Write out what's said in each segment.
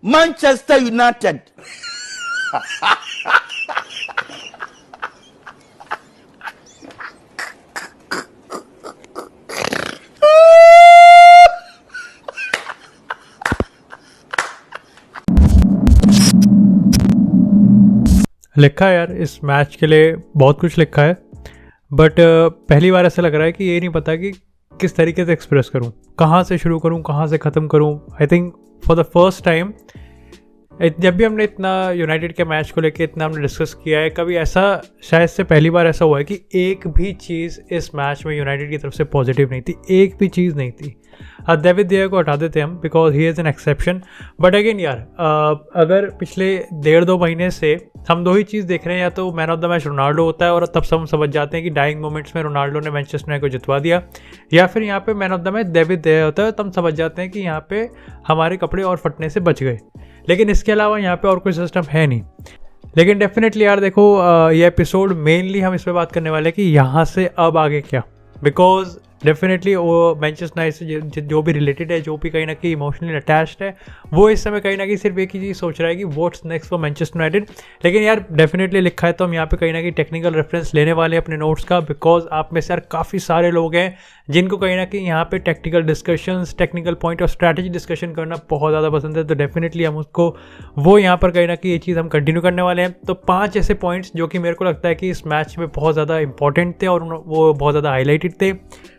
Manchester United. लिखा है यार, इस मैच के लिए बहुत कुछ लिखा है, बट पहली बार ऐसा लग रहा है कि ये नहीं पता कि किस तरीके से एक्सप्रेस करूं, कहाँ से शुरू करूं, कहाँ से ख़त्म करूं। I think for the first time जब भी हमने इतना यूनाइटेड के मैच को लेके इतना हमने डिस्कस किया है, कभी ऐसा शायद से पहली बार ऐसा हुआ है कि एक भी चीज़ इस मैच में यूनाइटेड की तरफ से पॉजिटिव नहीं थी, एक भी चीज़ नहीं थी। डेविड देयर को हटा देते हम because he is an exception, but again यार अगर पिछले 1.5-2 महीने से हम दो ही चीज़ देख रहे हैं, या तो man of the match Ronaldo होता है और तब हम समझ जाते हैं कि डाइंग मोमेंट्स में रोनाल्डो ने मैनचेस्टर यूनाइटेड को जितवा दिया, या फिर यहाँ पे man of the match David de Gea होता है, तब समझ जाते हैं कि यहाँ पे हमारे कपड़े और फटने से बच गए। लेकिन इसके अलावा यहाँ पे और कोई सिस्टम है नहीं। लेकिन डेफिनेटली यार देखो, ये एपिसोड मेनली हम इस पर बात करने वाले हैं कि यहाँ से अब आगे क्या, बिकॉज डेफिनेटली वो मैनचेस्टर यूनाइटेड से जो भी रिलेटेड है, जो भी कहीं ना कहीं इमोशनली अटैच्ड है, वो इस समय कहीं ना कहीं सिर्फ एक ही चीज़ सोच रहा है कि what's next for Manchester United. लेकिन यार डेफिनेटली लिखा है तो हम यहाँ पे कहीं ना कहीं टेक्निकल रेफरेंस लेने वाले हैं अपने नोट्स का, बिकॉज आप में से यार काफ़ी सारे लोग हैं जिनको कहीं ना कहीं यहाँ पे टेक्निकल डिस्कशंस, टेक्निकल पॉइंट और स्ट्रैटेजी डिस्कशन करना बहुत ज़्यादा पसंद है। तो डेफिनेटली हम उसको वो यहाँ पर कहीं ना कहीं ये चीज़ हम कंटिन्यू करने वाले हैं। तो 5 ऐसे पॉइंट्स जो कि मेरे को लगता है कि इस मैच में बहुत ज़्यादा इंपॉर्टेंट थे और वो बहुत ज़्यादा हाईलाइटेड थे।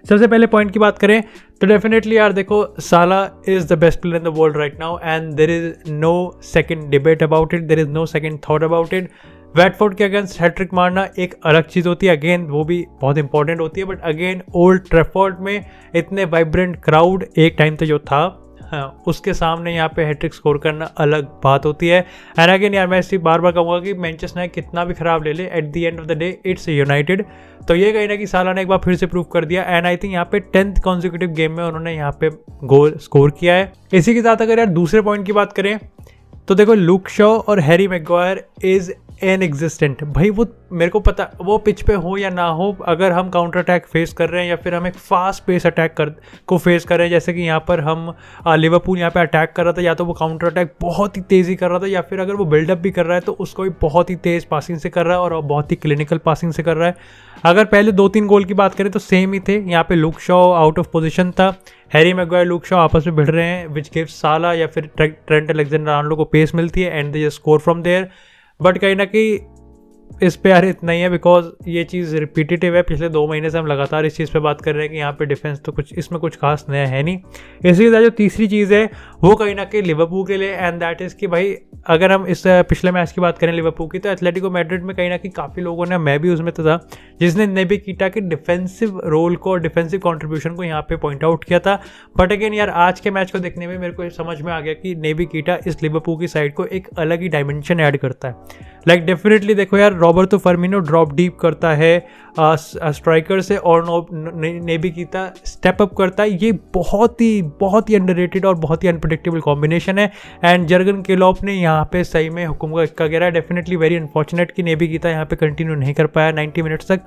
सबसे पहले पॉइंट की बात करें तो डेफिनेटली यार देखो, Salah is the best player in the world right now and there is no second debate about it, there is no second thought about it. Watford के अगेंस्ट हैट्रिक मारना एक अलग चीज़ होती है, अगेन वो भी बहुत इंपॉर्टेंट होती है, बट अगेन ओल्ड ट्रैफोर्ड में इतने वाइब्रेंट क्राउड एक टाइम तो जो था, हाँ, उसके सामने यहाँ पे हैट्रिक स्कोर करना अलग बात होती है। एंड अगेन यार मैं इसी बार बार कहूँगा कि मैनचेस्टर यूनाइटेड कितना भी खराब ले ले, at the end of the day it's United. तो ये कहीं ना कहीं साला ने एक बार फिर से प्रूव कर दिया, एंड आई थिंक यहाँ पे 10th कॉन्सिक्यूटिव गेम में उन्होंने यहाँ पे गोल स्कोर किया है। इसी के साथ अगर यार दूसरे पॉइंट की बात करें तो देखो, लूक शॉ और Harry Maguire is an existent. भाई वो मेरे को पता, वो पिच पे हो या ना हो, अगर हम काउंटर अटैक फेस कर रहे हैं या फिर हम एक फास्ट पेस अटैक को फेस कर रहे हैं, जैसे कि यहाँ पर हम लिवरपूल यहाँ पे अटैक कर रहा था, या तो वो काउंटर अटैक बहुत ही तेज़ी कर रहा था, या फिर अगर वो बिल्डअप भी कर रहा है तो उसको भी बहुत ही तेज़ पासिंग से कर रहा है और बहुत ही क्लिनिकल पासिंग से कर रहा है। अगर पहले 2-3 गोल की बात करें तो सेम ही थे। यहाँ पे Luke Shaw out of position था, हैरी मैग्वायर लूक शॉ आपस में भिड़ रहे हैं, विच गिव्स साला या फिर ट्रेंट अलेक्जेंडर-आर्नोल्ड को पेस मिलती है and they score from there. But कहीं ना कहीं इस पे यार इतना ही है, बिकॉज ये चीज़ रिपीटेटिव है। पिछले 2 महीने से हम लगातार इस चीज़ पे बात कर रहे हैं कि यहाँ पे डिफेंस तो कुछ इसमें कुछ खास नया है नहीं। इसी तरह जो तीसरी चीज़ है वो कहीं ना कहीं लिवरपूल के लिए, एंड दैट इज़ कि भाई अगर हम इस पिछले मैच की बात करें लिवरपूल की, तो एथलेटिको मैड्रिड में कहीं ना कहीं काफ़ी लोगों ने, मैं भी उसमें था, जिसने नेबी कीटा के डिफेंसिव रोल को और डिफेंसिव कॉन्ट्रीब्यूशन को यहाँ पे पॉइंट आउट किया था। बट अगेन यार आज के मैच को देखने में मेरे को समझ में आ गया कि नेबी कीटा इस लिवरपूल की साइड को एक अलग ही डायमेंशन ऐड करता है। लाइक डेफिनेटली देखो यार, रॉबर्टो फर्मिनो ड्रॉप डीप करता है स्ट्राइकर से, और नेबी कीटा स्टेप अप करता है। ये बहुत ही अंडररेटेड और बहुत ही अनप्रेडिक्टेबल कॉम्बिनेशन है, एंड जर्गन क्लोप ने यहाँ पे सही में हुक्म का इक्का गिरा है। डेफिनेटली वेरी अनफॉर्चुनेट कि नेबी कीटा यहाँ पे कंटिन्यू नहीं कर पाया 90 मिनट्स तक,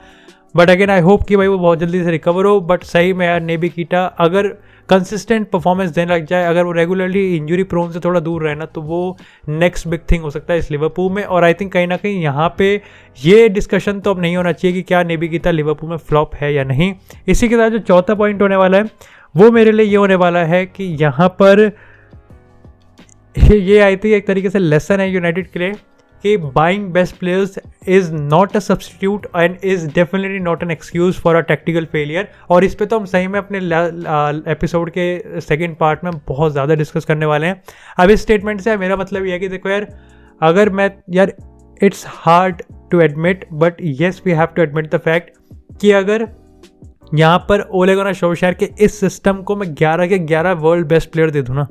बट अगेन आई होप कि भाई वो बहुत जल्दी से रिकवर हो। बट सही में यार नेबी कीटा अगर कंसिस्टेंट परफॉर्मेंस देने लग जाए, अगर वो रेगुलरली इंजरी प्रोन से थोड़ा दूर रहना, तो वो नेक्स्ट बिग थिंग हो सकता है इस लिवरपूल में। और आई थिंक कहीं ना कहीं यहाँ पे ये डिस्कशन तो अब नहीं होना चाहिए कि क्या नेबी कीटा लिवरपूल में फ्लॉप है या नहीं। इसी के साथ जो चौथा पॉइंट होने वाला है वो मेरे लिए ये होने वाला है कि यहाँ पर ये आई थिंक एक तरीके से लेसन है यूनाइटेड के लिए कि buying best players is not a substitute and is definitely not an excuse for a tactical failure. और इस पे तो हम सही में अपने एपिसोड के सेकंड पार्ट में बहुत ज़्यादा डिस्कस करने वाले हैं। अब इस स्टेटमेंट से मेरा मतलब ये है कि देखो यार, अगर मैं यार it's hard to admit, but yes we have to admit the fact कि अगर यहाँ पर ओले गुनार सोल्शायर के इस सिस्टम को मैं 11 के 11 वर्ल्ड बेस्ट प्लेयर दे दूँ ना,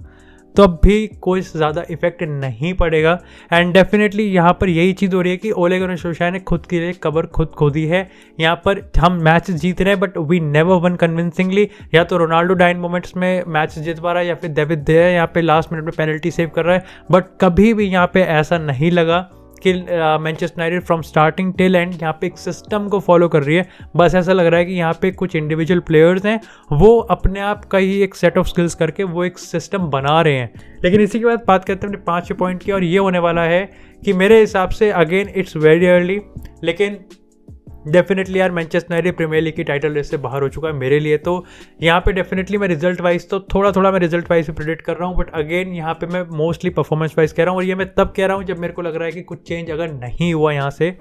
तो अब भी कोई ज़्यादा इफेक्ट नहीं पड़ेगा। एंड डेफिनेटली यहाँ पर यही चीज़ हो रही है कि ओले गुनार सोल्शायर ने खुद के लिए कबर खुद खोदी है। यहाँ पर हम मैच जीत रहे हैं but we never won convincingly. या तो रोनाल्डो डाइन मोमेंट्स में मैच जीत पा रहा है, या फिर डेविड देयर यहाँ पे लास्ट मिनट में पेनल्टी सेव कर रहा है, बट कभी भी यहाँ पे ऐसा नहीं लगा कि Manchester United from starting till and यहाँ पे एक सिस्टम को फॉलो कर रही है। बस ऐसा लग रहा है कि यहाँ पे कुछ इंडिविजुअल प्लेयर्स हैं, वो अपने आप का ही एक सेट ऑफ स्किल्स करके वो एक सिस्टम बना रहे हैं। लेकिन इसी के बाद बात करते हैं अपने 5वें पॉइंट की, और ये होने वाला है कि मेरे हिसाब से अगेन इट्स वेरी अर्ली, लेकिन डेफिनेटली यार मैनचेस्टर यूनाइटेड प्रीमियर लीग की टाइटल रेस से बाहर हो चुका है मेरे लिए। तो यहाँ पे डेफिनेटली मैं रिजल्ट वाइज तो थोड़ा मैं रिजल्ट वाइज भी प्रेडिक्ट कर रहा हूँ, बट अगेन यहाँ पे मैं मोस्टली परफॉर्मेंस वाइज कह रहा हूँ, और ये मैं तब कह रहा हूँ जब मेरे को लग रहा है कि कुछ चेंज अगर नहीं हुआ यहाँ से।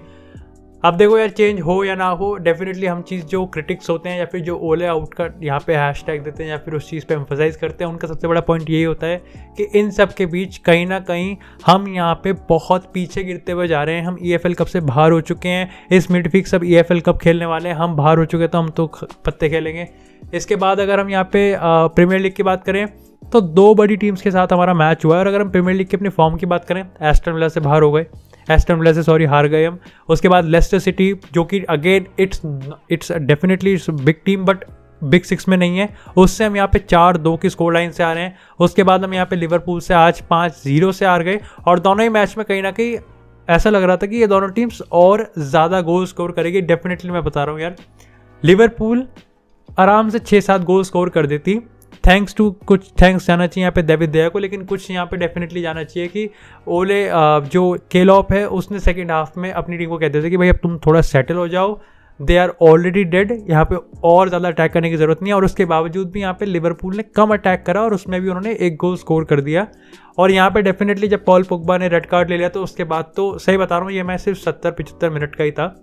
अब देखो यार, चेंज हो या ना हो, डेफिनेटली हम चीज़ जो क्रिटिक्स होते हैं या फिर जो ओले आउट का यहाँ पे हैशटैग देते हैं या फिर उस चीज़ पे एम्फसाइज करते हैं, उनका सबसे बड़ा पॉइंट यही होता है कि इन सब के बीच कहीं ना कहीं हम यहाँ पे बहुत पीछे गिरते हुए जा रहे हैं। हम EFL कप से बाहर हो चुके हैं, इस मिड वीक सब EFL कप खेलने वाले हैं, हम बाहर हो चुके हैं तो हम तो पत्ते खेलेंगे। इसके बाद अगर हम यहाँ पे प्रीमियर लीग की बात करें तो 2 बड़ी टीम्स के साथ हमारा मैच हुआ है, और अगर हम प्रीमियर लीग के अपनी फॉर्म की बात करें, एस्टन विला से बाहर हो गए, एस्टन विला से हार गए हम। उसके बाद लेस्टर सिटी, जो कि again it's definitely big team but big 6 में नहीं है, उससे हम यहाँ पे 4-2 की स्कोर लाइन से आ रहे हैं। उसके बाद हम यहाँ पे लिवरपूल से आज 5-0 से हार गए, और दोनों ही मैच में कहीं ना कहीं ऐसा लग रहा था कि ये दोनों टीम्स और ज़्यादा गोल स्कोर करेगी। डेफिनेटली मैं बता रहा हूँ यार, लिवरपूल आराम से 6-7 गोल स्कोर कर देती। थैंक्स जाना चाहिए यहाँ पे डेविड दे को, लेकिन कुछ यहाँ पे डेफिनेटली जाना चाहिए कि ओले जो केलॉप है उसने सेकंड हाफ में अपनी टीम को कहते थे कि भाई अब तुम थोड़ा सेटल हो जाओ, दे आर ऑलरेडी डेड, यहाँ पे और ज़्यादा अटैक करने की ज़रूरत नहीं है। और उसके बावजूद भी यहाँ पे लिवरपूल ने कम अटैक करा और उसमें भी उन्होंने 1 गोल स्कोर कर दिया। और यहाँ पे डेफिनेटली जब पॉल पोग्बा ने रेड कार्ड ले लिया तो उसके बाद तो सही बता रहा हूँ, ये मैच सिर्फ 70-75 मिनट का ही था,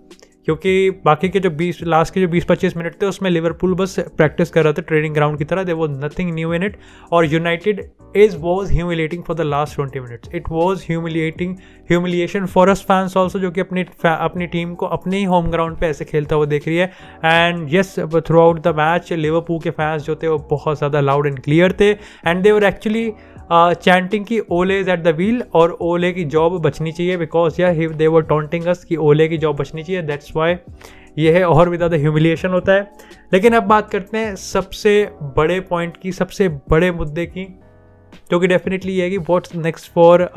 क्योंकि बाकी के जो 20-25 मिनट थे उसमें लिवरपूल बस प्रैक्टिस कर रहा था ट्रेनिंग ग्राउंड की तरह। There was nothing new in it, और United was humiliating for the last 20 minutes. It was humiliation for us fans also, जो कि अपनी टीम को अपने ही होम ग्राउंड पे ऐसे खेलता हुआ देख रही है। And yes, through out the match Liverpool के फैंस जो थे वो बहुत ज़्यादा लाउड एंड क्लियर थे, and they were actually chanting की ओले इज एट द व्हील, और ओले की जॉब बचनी चाहिए, बिकॉज दे वर टॉन्टिंग अस कि ओले की जॉब बचनी चाहिए। दैट्स वाई ये है, और भी ज़्यादा ह्यूमिलिएशन होता है। लेकिन अब बात करते हैं सबसे बड़े पॉइंट की, सबसे बड़े मुद्दे की, जो कि डेफिनेटली ये है कि what's next for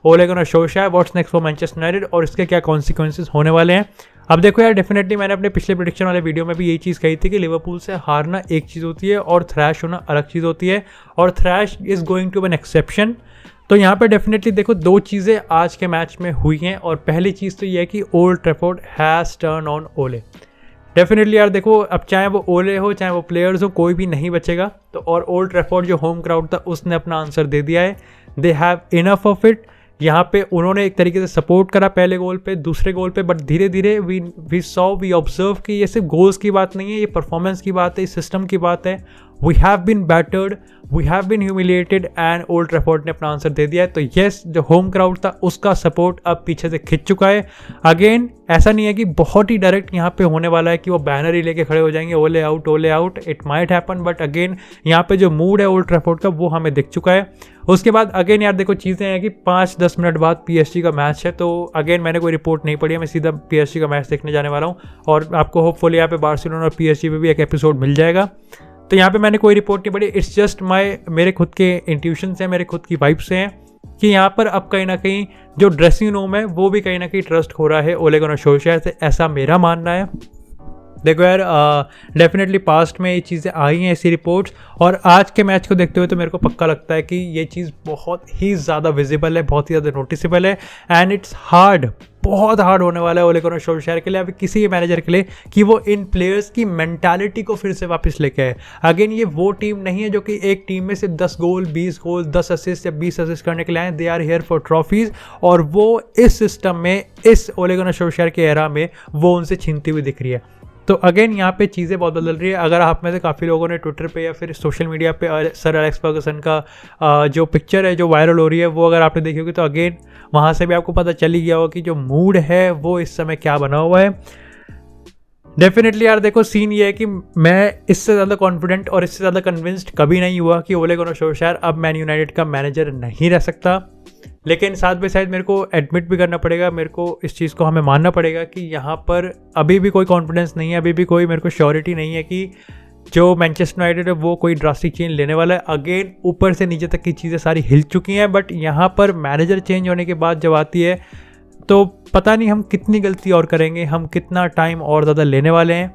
Ole Gunnar Solskjaer, what's next for Manchester United, और इसके क्या कॉन्सिक्वेंसेस होने वाले हैं। अब देखो यार, डेफिनेटली मैंने अपने पिछले प्रेडिक्शन वाले वीडियो में भी यही चीज़ कही थी कि लिवरपूल से हारना एक चीज़ होती है और थ्रैश होना अलग चीज़ होती है, और trash is going to an exception. तो यहाँ पे डेफिनेटली देखो 2 चीज़ें आज के मैच में हुई हैं, और पहली चीज़ तो ये है कि old Trafford has turn on ओले। डेफिनेटली यार देखो, अब चाहे वो ओले हो चाहे वो प्लेयर्स हो, कोई भी नहीं बचेगा। तो और ओल्ड ट्रैफोर्ड जो होम क्राउड था उसने अपना आंसर दे दिया है, they have enough of it. यहाँ पे उन्होंने एक तरीके से सपोर्ट करा पहले गोल पे, दूसरे गोल पे, बट धीरे धीरे वी ऑब्जर्व कि ये सिर्फ गोल्स की बात नहीं है, ये परफॉर्मेंस की बात है, इस सिस्टम की बात है। We have been battered, we have been humiliated, and Old Trafford ने अपना आंसर दे दिया है। तो येस, जो होम क्राउड था उसका सपोर्ट अब पीछे से खिंच चुका है। अगेन ऐसा नहीं है कि बहुत ही डायरेक्ट यहाँ पे होने वाला है कि वो बैनर ही लेके खड़े हो जाएंगे ओले out, it might happen, but again यहाँ पे जो मूड है ओल्ड ट्रैफोर्ड का वो हमें दिख चुका है। उसके बाद अगेन यार देखो, चीज़ें हैं कि 5-10 मिनट बाद PSG का मैच है, तो अगेन मैंने कोई रिपोर्ट नहीं पढ़ी है, मैं सीधा PSG का मैच देखने जाने वाला हूँ, और आपको होपफुली यहाँ पे बार्सिलोना और PSG पे भी एक एपिसोड मिल जाएगा। तो यहाँ पे मैंने कोई रिपोर्ट नहीं पढ़ी, इट्स जस्ट मेरे खुद के इंट्यूशंस हैं, मेरे खुद की वाइब्स हैं कि यहाँ पर अब कहीं ना कहीं जो ड्रेसिंग रूम है वो भी कहीं ना कहीं ट्रस्ट हो रहा है ओले गुनार सोल्शायर से, ऐसा मेरा मानना है। देखो यार, डेफिनेटली पास्ट में ये चीज़ें आई हैं ऐसी रिपोर्ट्स, और आज के मैच को देखते हुए तो मेरे को पक्का लगता है कि ये चीज़ बहुत ही ज़्यादा विजिबल है, बहुत ही ज़्यादा नोटिसेबल है, एंड इट्स बहुत हार्ड होने वाला है ओले गुनार सोल्शायर के लिए, अभी किसी भी मैनेजर के लिए, कि वो इन प्लेयर्स की मेंटालिटी को फिर से वापस लेके आए। अगेन ये वो टीम नहीं है जो कि एक टीम में सिर्फ 10 गोल 20 गोल 10 असिस्ट या 20 असिस्ट करने के लिए आए। They are here for trophies, और वो इस सिस्टम में, इस ओले गुनार सोल्शायर के एरा में वो उनसे छीनती हुई दिख रही है। तो अगेन यहाँ पे चीज़ें बहुत बदल रही है। अगर आप में से काफ़ी लोगों ने ट्विटर पे या फिर सोशल मीडिया पे सर एलेक्स फर्गसन का जो पिक्चर है जो वायरल हो रही है वो अगर आपने देखी होगी, तो अगेन वहाँ से भी आपको पता चल ही गया होगा कि जो मूड है वो इस समय क्या बना हुआ है। डेफिनेटली यार देखो, सीन ये है कि मैं इससे ज़्यादा कॉन्फिडेंट और इससे ज़्यादा कन्विंस्ड कभी नहीं हुआ कि ओले गुनार सोल्शायर अब मैन यूनाइटेड का मैनेजर नहीं रह सकता। लेकिन साथ बाय साथ मेरे को एडमिट भी करना पड़ेगा, मेरे को इस चीज़ को हमें मानना पड़ेगा कि यहाँ पर अभी भी कोई कॉन्फिडेंस नहीं है, अभी भी कोई मेरे को श्योरिटी नहीं है कि जो मैनचेस्टर यूनाइटेड है वो कोई ड्रास्टिक चेंज लेने वाला है। अगेन ऊपर से नीचे तक की चीज़ें सारी हिल चुकी हैं, बट यहाँ पर मैनेजर चेंज होने के बाद जब आती है तो पता नहीं हम कितनी गलती और करेंगे, हम कितना टाइम और ज़्यादा लेने वाले हैं,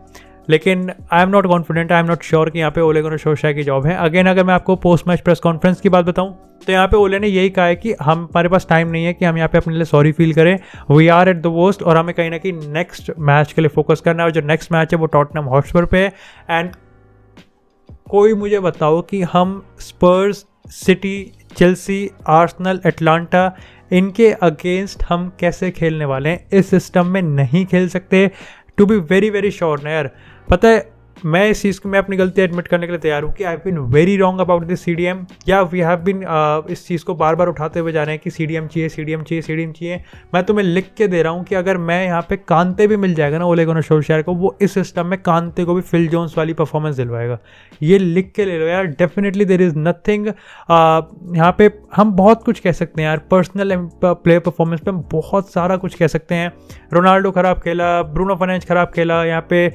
लेकिन I am not confident, I am not sure कि यहाँ पे ओले गुनर सोल्शायर की जॉब है। अगेन अगर मैं आपको पोस्ट मैच प्रेस कॉन्फ्रेंस की बात बताऊँ तो यहाँ पे ओले ने यही कहा है कि हमारे पास टाइम नहीं है कि हम यहाँ पे अपने लिए सॉरी फील करें, we are at the worst, और हमें कहीं ना कहीं नेक्स्ट मैच के लिए फोकस करना है। और जो नेक्स्ट मैच है वो टॉटनहम हॉटस्पर पे है। एंड कोई मुझे बताओ कि हम स्पर्स, सिटी, चेल्सी, आर्सेनल, एटलांटा, इनके अगेंस्ट हम कैसे खेलने वाले हैं? इस सिस्टम में नहीं खेल सकते। To be very very sure ना यार, पता है मैं इस चीज़ को, मैं अपनी गलती एडमिट करने के लिए तैयार हूँ कि I have been very wrong about this CDM, या वी हैव बीन इस चीज़ को बार बार उठाते हुए जा रहे हैं कि CDM चाहिए, CDM चाहिए, CDM चाहिए। मैं तुम्हें लिख के दे रहा हूँ कि अगर मैं यहाँ पे कांते भी मिल जाएगा ना ओले गुनर सोल्शायर को, वो इस सिस्टम में कांते को भी फिल जोन्स वाली परफॉर्मेंस दिलवाएगा। ये लिख के ले लो यार, डेफिनेटली देयर इज़ नथिंग। यहाँ पे हम बहुत कुछ कह सकते हैं यार, पर्सनल प्लेयर परफॉर्मेंस पे हम बहुत सारा कुछ कह सकते हैं। रोनाल्डो ख़राब खेला, ब्रूनो फर्नांडिस ख़राब खेला, यहाँ पे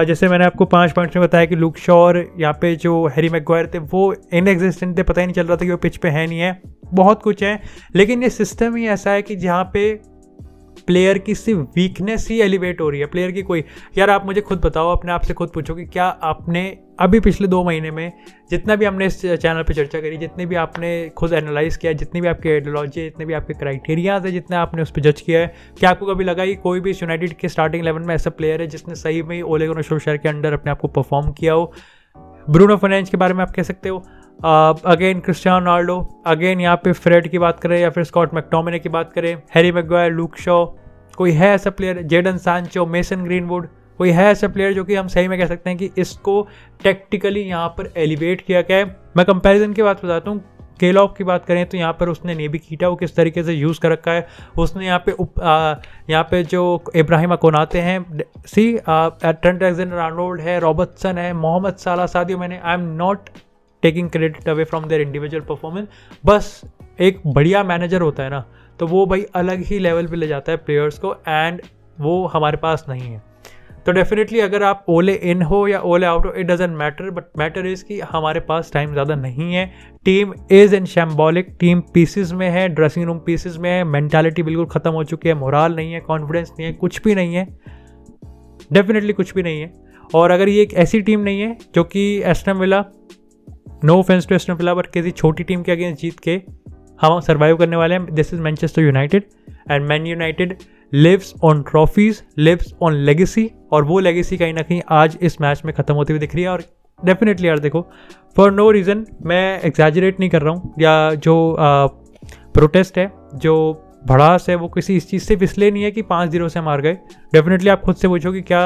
जैसे मैंने आपको 5 पॉइंट्स में बताया कि लूक शॉ और यहाँ पे जो हैरी मैग्वायर थे वो इनएग्जिस्टेंट थे, पता ही नहीं चल रहा था कि वो पिच पे है नहीं है। बहुत कुछ है, लेकिन ये सिस्टम ही ऐसा है कि जहाँ पे प्लेयर की सिर्फ वीकनेस ही एलिवेट हो रही है, प्लेयर की कोई, यार आप मुझे खुद बताओ, अपने आप से खुद पूछो कि क्या आपने अभी पिछले 2 महीने में जितना भी हमने इस चैनल पे चर्चा करी, जितने भी आपने खुद एनालाइज किया, जितनी भी आपकी आइडियोलॉजी है, जितने भी आपके क्राइटेरियाज है, जितना आपने उस पर जज किया है, क्या आपको कभी लगा कि कोई भी यूनाइटेड के स्टार्टिंग 11 में ऐसा प्लेयर है जिसने सही में ओले गुनर सोल्शायर के अंडर अपने आप को परफॉर्म किया हो? ब्रूनो फर्नांडिस के बारे में आप कह सकते हो, अगेन क्रिस्टियानो रोनाल्डो, अगेन यहाँ पे फ्रेड की बात करें या फिर स्कॉट मैकटोमिने की बात करें, हैरी मैग्वायर, लूक शॉ, कोई है ऐसा player? Jadon Sancho, Mason Greenwood, कोई है ऐसा प्लेयर जो कि हम सही में कह सकते हैं कि इसको टैक्टिकली यहाँ पर एलिवेट किया गया है? मैं कंपैरिजन की बात बताता हूँ, केलॉफ की बात करें तो यहाँ पर उसने नेबी कीटा को किस तरीके से यूज़ कर रखा है, उसने यहाँ पे जो इब्राहिम कोनाते हैं, ट्रेंट अलेक्जेंडर-आर्नोल्ड है, रॉबर्टसन है, मोहम्मद साला, सादियो मैने, I am not taking credit away from their individual performance, बस एक बढ़िया मैनेजर होता है ना, तो वो भाई अलग ही लेवल पे ले जाता है प्लेयर्स को, एंड वो हमारे पास नहीं है। तो डेफिनेटली अगर आप ओले इन हो या ओले आउट हो, it doesn't matter, but matter is कि हमारे पास टाइम ज़्यादा नहीं है। Team is in shambolic, team pieces में है, ड्रेसिंग रूम पीसेस में है, मेंटालिटी बिल्कुल ख़त्म हो चुकी है, मोराल नहीं है, कॉन्फिडेंस नहीं है, कुछ भी नहीं है, डेफिनेटली कुछ भी नहीं है। और अगर ये एक ऐसी टीम नहीं है जो कि Aston Villa, no offence to Aston Villa, but किसी छोटी टीम के अगेंस्ट जीत के हम सर्वाइव करने वाले हैं, this is Manchester United, and Man United lives on trophies, lives on legacy, और वो लेगेसी कहीं ना कहीं आज इस मैच में ख़त्म होती हुई दिख रही है। और डेफिनेटली यार देखो, फॉर नो रीज़न, मैं एग्जैजरेट नहीं कर रहा हूँ, या जो प्रोटेस्ट है, जो भड़ास है, वो किसी इस चीज़ से इसलिए नहीं है कि 5-0 से मार गए। डेफिनेटली आप खुद से पूछो कि क्या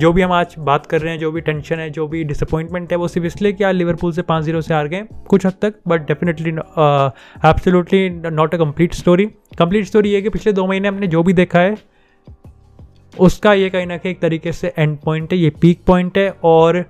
जो भी हम आज बात कर रहे हैं, जो भी टेंशन है, जो भी डिसअपॉइंटमेंट है, वो सिर्फ इसलिए कि आज लिवरपूल से 5-0 से हार गए कुछ हद तक, but definitely absolutely not a complete story. Complete story ये है कि पिछले 2 महीने हमने जो भी देखा है उसका ये कहीं ना कहीं एक तरीके से एंड पॉइंट है, ये पीक पॉइंट है, और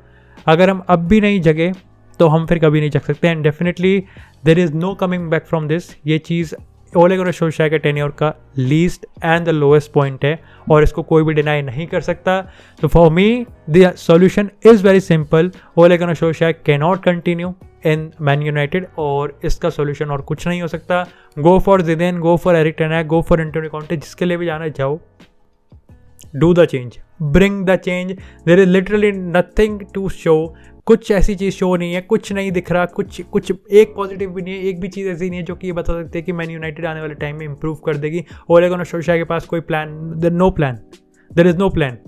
अगर हम अब भी नहीं जगे तो हम फिर कभी नहीं जग सकते। And definitely there is no coming back from this. ये चीज़ ओले गुनर सोल्शायर के टेन्योर का least and the lowest point है, और इसको कोई भी डिनाई नहीं कर सकता। तो for me the solution is very simple, Ole Gunnar Solskjaer can not continue in Man United, और इसका सॉल्यूशन और कुछ नहीं हो सकता। Go for Zidane, go for Erik ten Hag, go for Antonio Conte, जिसके लिए भी जाना जाओ, do the change, bring the change. There is literally nothing to show, कुछ ऐसी चीज़ शो नहीं है, कुछ नहीं दिख रहा, कुछ एक पॉजिटिव भी नहीं है, एक भी चीज़ ऐसी नहीं है जो कि ये बता सकते हैं कि मैन यूनाइटेड आने वाले टाइम में इंप्रूव कर देगी। ओले गुनर सोल्शायर के पास कोई plan, no plan, there is no plan.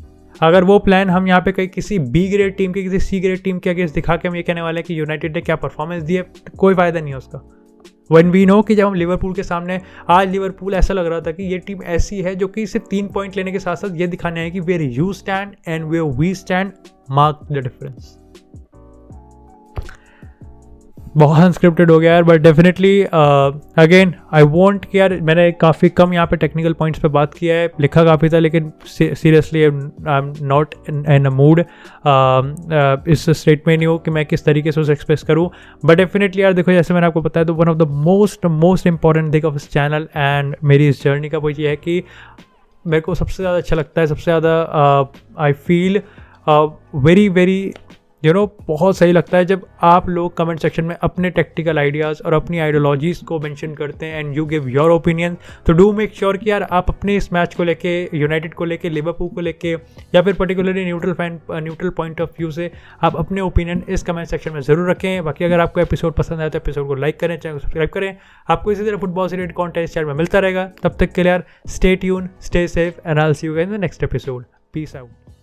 अगर वो प्लान हम यहाँ पे कहीं किसी बी ग्रेड टीम के, किसी सी ग्रेड टीम के अगेंस्ट दिखा के हम ये कहने वाले हैं कि यूनाइटेड ने क्या परफॉर्मेंस दी है, कोई फ़ायदा नहीं है उसका। वन वी नो कि जब हम लिवरपूल के सामने, आज लिवरपूल ऐसा लग रहा था कि ये टीम ऐसी है जो कि सिर्फ 3 पॉइंट लेने के साथ साथ ये दिखाने है कि where you stand and where we stand, mark the difference. बहुत अनस्क्रिप्टेड हो गया यार, but definitely again I want कि यार मैंने काफ़ी कम यहाँ पे टेक्निकल पॉइंट्स पे बात किया है, लिखा काफ़ी था, लेकिन seriously I am not in a mood इस स्टेट में नहीं हो कि मैं किस तरीके से उसे एक्सप्रेस करूँ। बट डेफिनेटली यार देखो, जैसे मैंने आपको बताया, तो one of the most important thing of इस चैनल एंड मेरी इस जर्नी का वो ये है कि मेरे को सबसे ज़्यादा अच्छा लगता है, सबसे ज़्यादा आई फील वेरी वेरी बहुत सही लगता है जब आप लोग कमेंट सेक्शन में अपने टेक्टिकल आइडियाज़ और अपनी आइडियोलॉजीज़ को मेंशन करते हैं and you give your opinion. तो डू मेक श्योर कि यार आप अपने इस मैच को लेके, यूनाइटेड को लेके, लिवरपूल को लेके, या फिर particularly neutral point of view से आप अपने ओपिनियन इस कमेंट सेक्शन में ज़रूर रखें। बाकी अगर आपको एपिसोड पसंद आए तो एपिसोड को लाइक करें, चैनल को सब्सक्राइब करें। आपको इसी तरह फुटबॉल से रिलेटेड कॉन्टेंट इस चैनल में मिलता रहेगा। तब तक के लिए यार stay tune, stay safe and I will see you in the next episode. Peace out.